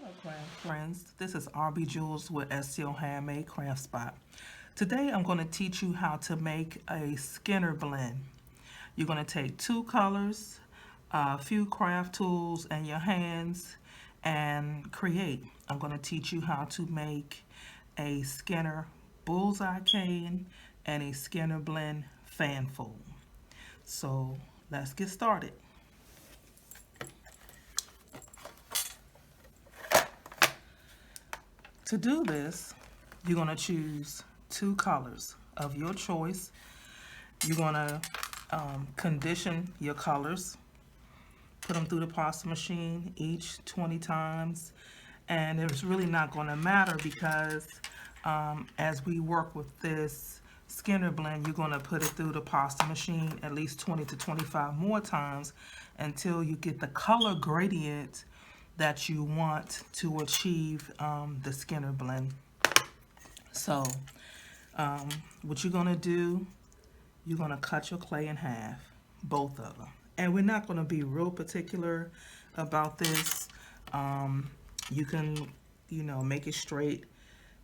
Hello craft friends, this is RB Jules with STL Handmade Craft Spot. Today I'm going to teach you how to make a Skinner blend. You're going to take two colors, a few craft tools, and your hands and create. I'm going to teach you how to make a Skinner bullseye cane and a Skinner blend fanfold. So let's get started. To do this, you're going to choose two colors of your choice. You're going to condition your colors, put them through the pasta machine each 20 times, and it's really not going to matter because as we work with this Skinner blend, you're going to put it through the pasta machine at least 20 to 25 more times until you get the color gradient that you want to achieve the Skinner blend. So what you're going to do, you're going to cut your clay in half, both of them. And we're not going to be real particular about this. You can, make it straight,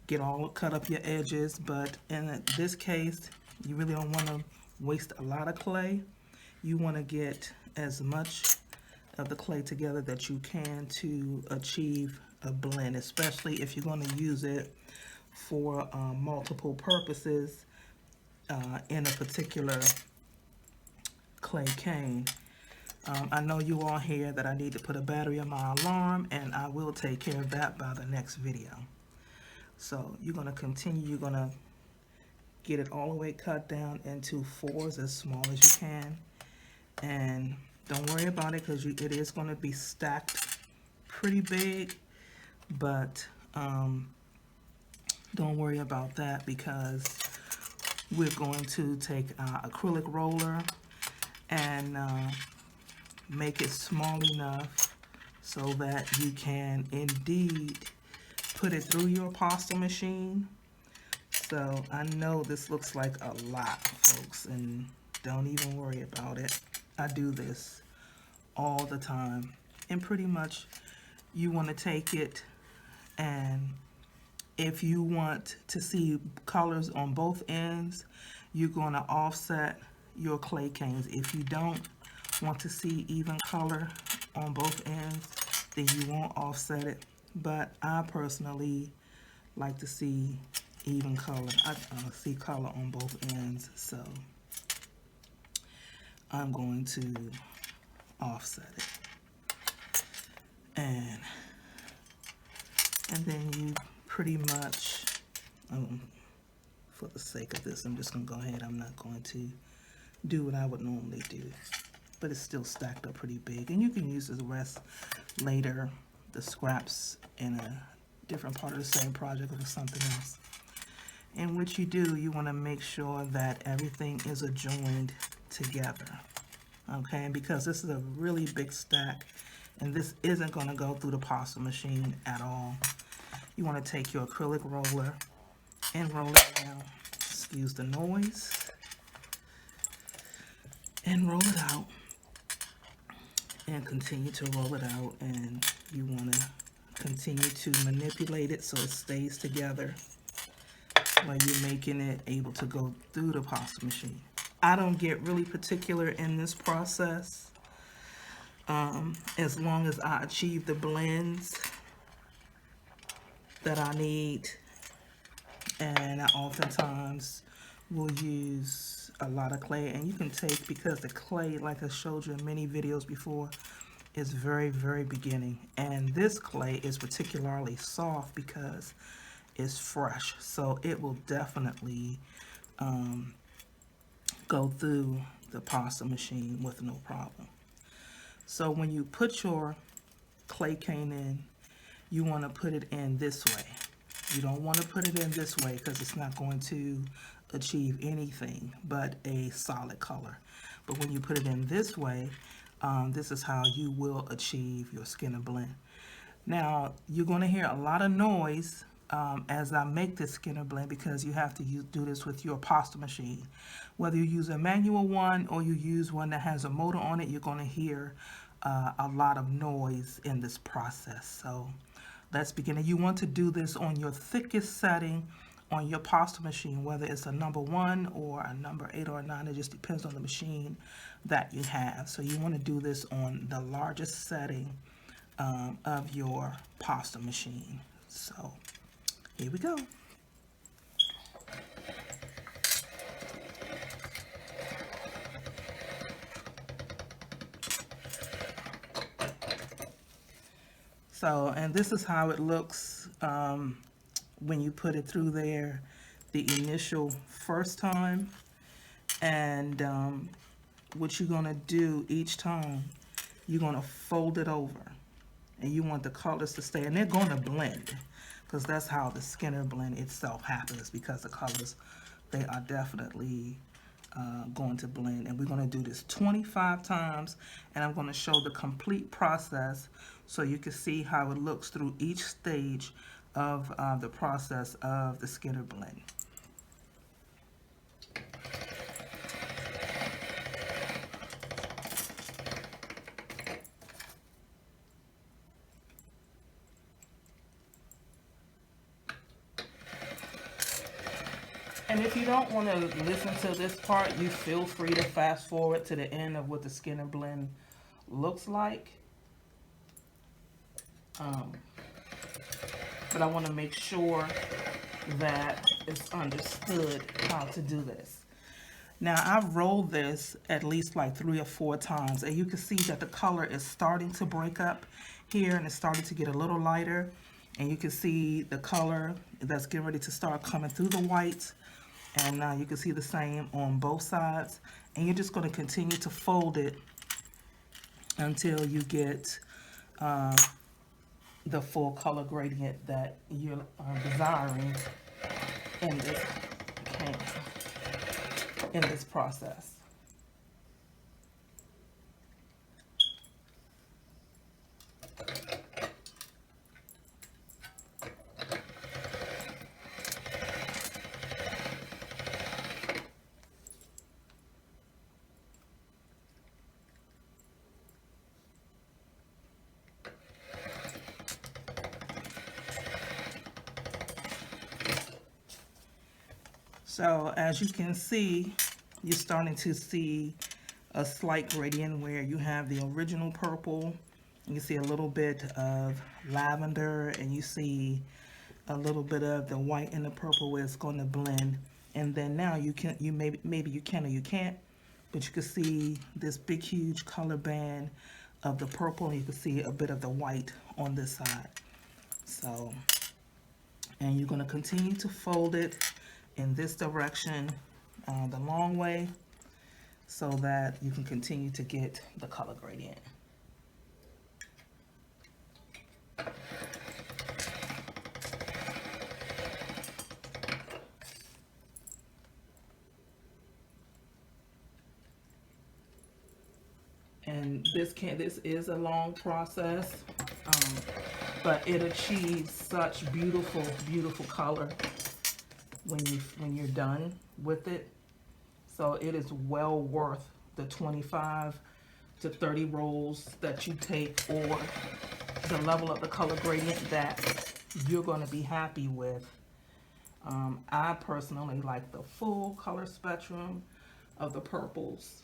cut up your edges, but in this case, you really don't want to waste a lot of clay. You want to get as much of the clay together that you can to achieve a blend, especially if you're going to use it for multiple purposes in a particular clay cane. I know you all hear that I need to put a battery in my alarm, and I will take care of that by the next video. So you're going to continue, you're going to get it all the way cut down into fours as small as you can. And don't worry about it because it is going to be stacked pretty big, but don't worry about that because we're going to take acrylic roller and make it small enough so that you can indeed put it through your pasta machine. So I know this looks like a lot, folks, and don't even worry about it. I do this all the time, and pretty much you want to take it, and if you want to see colors on both ends, you're going to offset your clay canes. If you don't want to see even color on both ends, then you won't offset it. But I personally like to see even color. I see color on both ends, so I'm going to offset it. And then you pretty much, for the sake of this, I'm just going to go ahead. I'm not going to do what I would normally do, but it's still stacked up pretty big. And you can use the rest later, the scraps, in a different part of the same project or something else. And what you do, you want to make sure that everything is adjoined together. Okay, and because this is a really big stack, and this isn't going to go through the pasta machine at all, you want to take your acrylic roller and roll it down. Excuse the noise. And roll it out. And continue to roll it out. And you want to continue to manipulate it so it stays together while you're making it able to go through the pasta machine. I don't get really particular in this process. As long as I achieve the blends that I need, and I oftentimes will use a lot of clay, and you can take, because the clay, like I showed you in many videos before, is very, very beginning, and this clay is particularly soft because it's fresh, so it will definitely go through the pasta machine with no problem. So when you put your clay cane in, you want to put it in this way. You don't want to put it in this way because it's not going to achieve anything but a solid color. But when you put it in this way, this is how you will achieve your Skinner blend. Now, you're going to hear a lot of noise as I make this Skinner blend because you have to do this with your pasta machine. Whether you use a manual one or you use one that has a motor on it, you're going to hear a lot of noise in this process. So Let's begin. And you want to do this on your thickest setting on your pasta machine, whether it's a number 1 or a number 8 or a 9. It just depends on the machine that you have. So you want to do this on the largest setting of your pasta machine. So here we go. So, and this is how it looks when you put it through there the initial first time. And what you're going to do each time, you're going to fold it over. And you want the colors to stay. And they're going to blend, because that's how the Skinner blend itself happens, because the colors, they are definitely going to blend. And we're going to do this 25 times. And I'm going to show the complete process so you can see how it looks through each stage of the process of the Skinner blend. And if you don't want to listen to this part, you feel free to fast forward to the end of what the Skinner blend looks like. But I want to make sure that it's understood how to do this. Now, I've rolled this at least like 3 or 4 times, and you can see that the color is starting to break up here, and it's starting to get a little lighter. And you can see the color that's getting ready to start coming through the white. And now you can see the same on both sides. And you're just going to continue to fold it until you get the full color gradient that you're desiring in this can, in this process. So as you can see, you're starting to see a slight gradient where you have the original purple, and you see a little bit of lavender, and you see a little bit of the white and the purple where it's going to blend. And then now you can, maybe you can or you can't, but you can see this big huge color band of the purple, and you can see a bit of the white on this side. So, and you're going to continue to fold it in this direction the long way, so that you can continue to get the color gradient. And this is a long process, but it achieves such beautiful, beautiful color when you're done with it. So it is well worth the 25 to 30 rolls that you take, or the level of the color gradient that you're going to be happy with. I personally like the full color spectrum of the purples,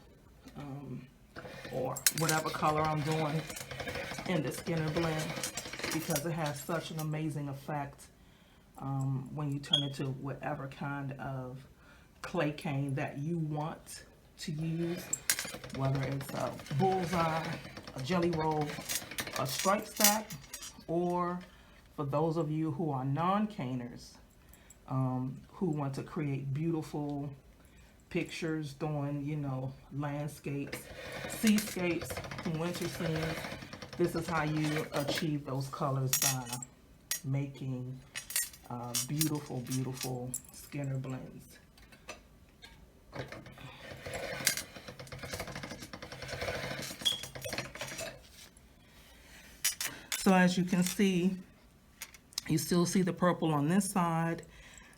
or whatever color I'm doing in the Skinner blend, because it has such an amazing effect when you turn it to whatever kind of clay cane that you want to use, whether it's a bullseye, a jelly roll, a stripe stack, or for those of you who are non-caners, who want to create beautiful pictures doing, you know, landscapes, seascapes, winter scenes. This is how you achieve those colors, by making beautiful, beautiful Skinner blends. So as you can see, you still see the purple on this side.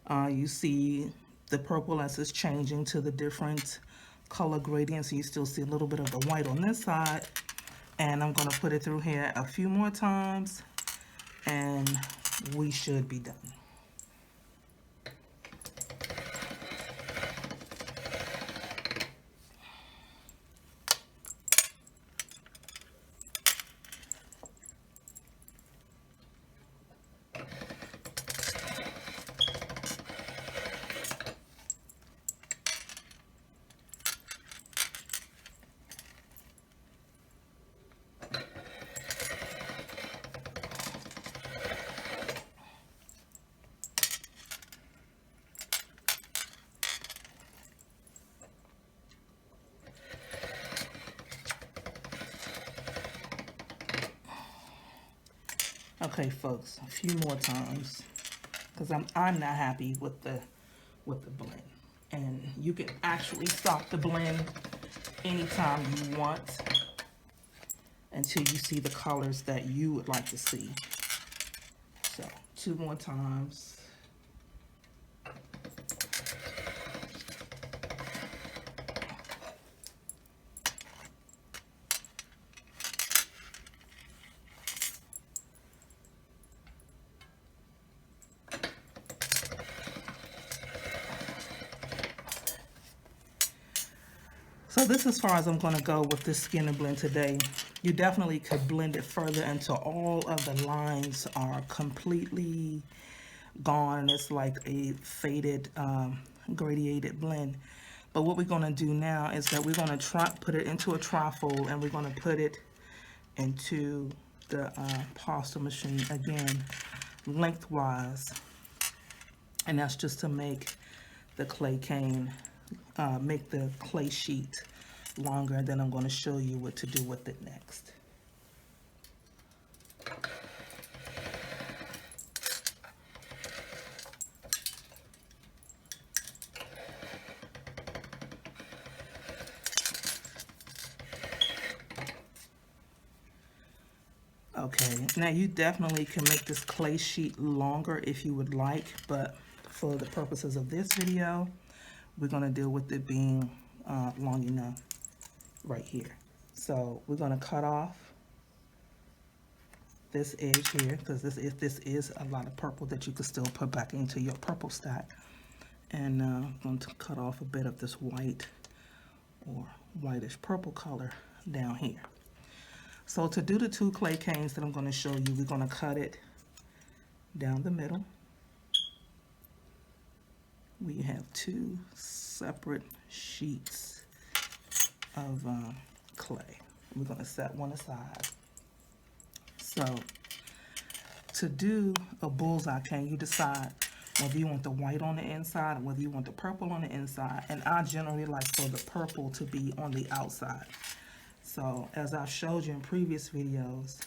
You see the purple as it's changing to the different color gradients. You still see a little bit of the white on this side. And I'm going to put it through here a few more times and we should be done. Okay, folks, a few more times, because I'm not happy with the blend. And you can actually stop the blend anytime you want until you see the colors that you would like to see. So 2 more times. So this is as far as I'm going to go with this skin and blend today. You definitely could blend it further until all of the lines are completely gone and it's like a faded gradiated blend. But what we're going to do now is that we're going to put it into a trifold, and we're going to put it into the pasta machine again lengthwise, and that's just to make the clay cane, make the clay sheet longer, and then I'm going to show you what to do with it next. Okay, now you definitely can make this clay sheet longer if you would like, but for the purposes of this video, we're going to deal with it being long enough right here. So we're going to cut off this edge here, because this is a lot of purple that you could still put back into your purple stack. And I'm going to cut off a bit of this white or whitish purple color down here. So to do the 2 clay canes that I'm going to show you, we're going to cut it down the middle. We have 2 separate sheets of clay. We're going to set one aside. So to do a bullseye cane, you decide whether you want the white on the inside or whether you want the purple on the inside. And I generally like for the purple to be on the outside. So as I've showed you in previous videos,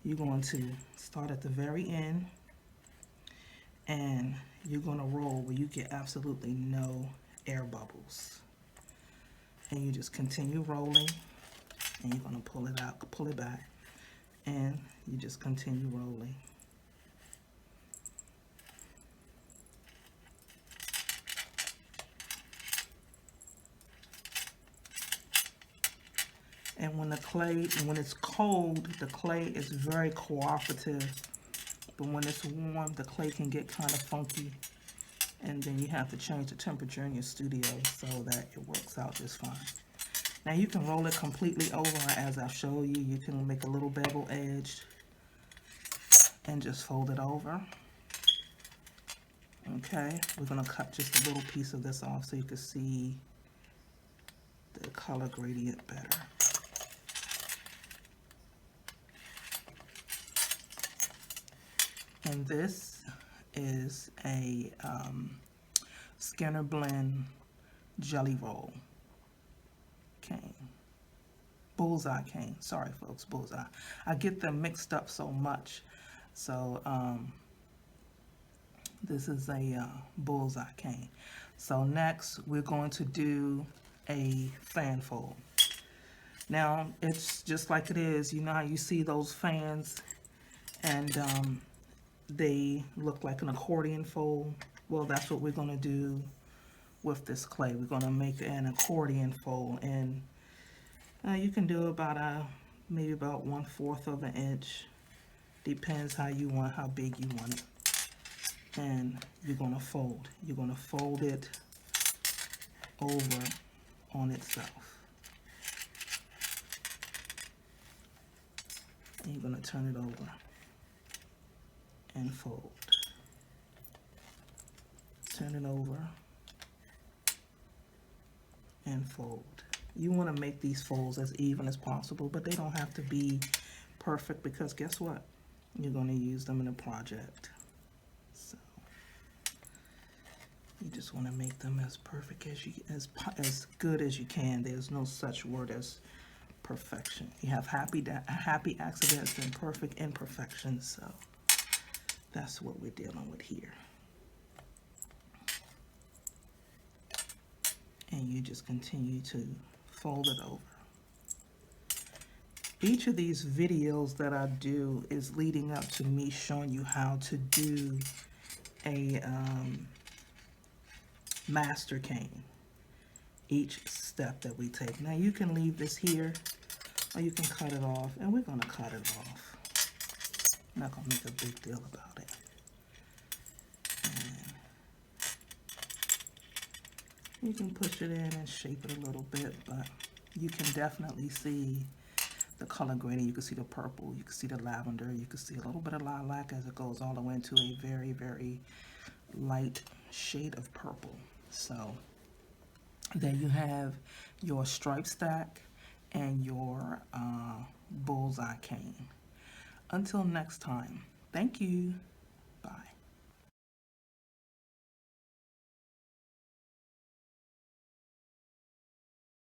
you're going to start at the very end, and you're going to roll where you get absolutely no air bubbles. And you just continue rolling, and you're going to pull it out, pull it back, and you just continue rolling. And when it's cold, the clay is very cooperative. But when it's warm, the clay can get kind of funky. And then you have to change the temperature in your studio so that it works out just fine. Now you can roll it completely over as I show you. You can make a little bevel edge and just fold it over. Okay, we're gonna cut just a little piece of this off so you can see the color gradient better. And this is a Skinner Blend jelly roll cane. Bullseye cane. Sorry, folks, bullseye. I get them mixed up so much. So this is a bullseye cane. So next, we're going to do a fan fold. Now, it's just like it is. You know how you see those fans and they look like an accordion fold? Well, that's what we're going to do with this clay. We're going to make an accordion fold, and you can do about maybe about 1/4 of an inch Depends how big you want it. And you're gonna fold. You're gonna fold it over on itself. And you're gonna turn it over and fold. Turn it over and fold. You want to make these folds as even as possible, but they don't have to be perfect, because guess what? You're going to use them in a project. So you just want to make them as perfect as good as you can. There's no such word as perfection. You have happy accidents and perfect imperfections. So that's what we're dealing with here. And you just continue to fold it over. Each of these videos that I do is leading up to me showing you how to do a master cane. Each step that we take. Now you can leave this here, or you can cut it off, and we're going to cut it off. I'm not going to make a big deal about it. You can push it in and shape it a little bit, but you can definitely see the color grading. You can see the purple, you can see the lavender, you can see a little bit of lilac as it goes all the way into a very, very light shade of purple. So there you have your stripe stack and your bullseye cane. Until next time, thank you.